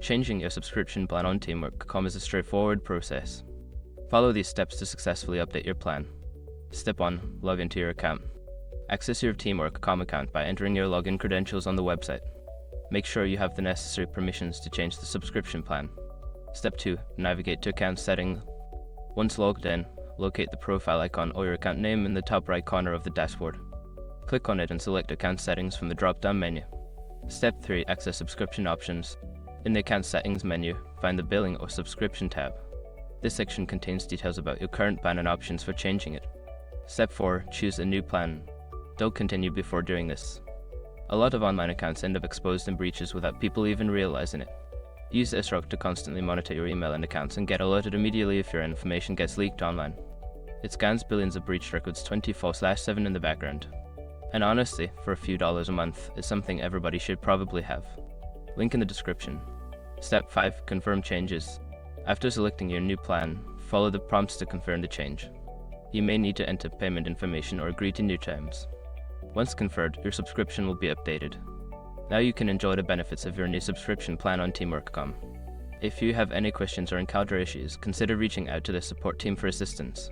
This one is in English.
Changing your subscription plan on Teamwork.com is a straightforward process. Follow these steps to successfully update your plan. Step 1. Log into your account. Access your Teamwork.com account by entering your login credentials on the website. Make sure you have the necessary permissions to change the subscription plan. Step 2. Navigate to account settings. Once logged in, locate the profile icon or your account name in the top right corner of the dashboard. Click on it and select Account Settings from the drop-down menu. Step 3. Access subscription options. In the Account Settings menu, find the Billing or Subscription tab. This section contains details about your current plan and options for changing it. Step 4. Choose a new plan. Don't continue before doing this. A lot of online accounts end up exposed in breaches without people even realizing it. Use Isrock to constantly monitor your email and accounts and get alerted immediately if your information gets leaked online. It scans billions of breach records 24/7 in the background. And honestly, for a few dollars a month, it's something everybody should probably have. Link in the description. Step 5. Confirm changes. After selecting your new plan, follow the prompts to confirm the change. You may need to enter payment information or agree to new terms. Once confirmed, your subscription will be updated. Now you can enjoy the benefits of your new subscription plan on Teamwork.com. If you have any questions or encounter issues, consider reaching out to the support team for assistance.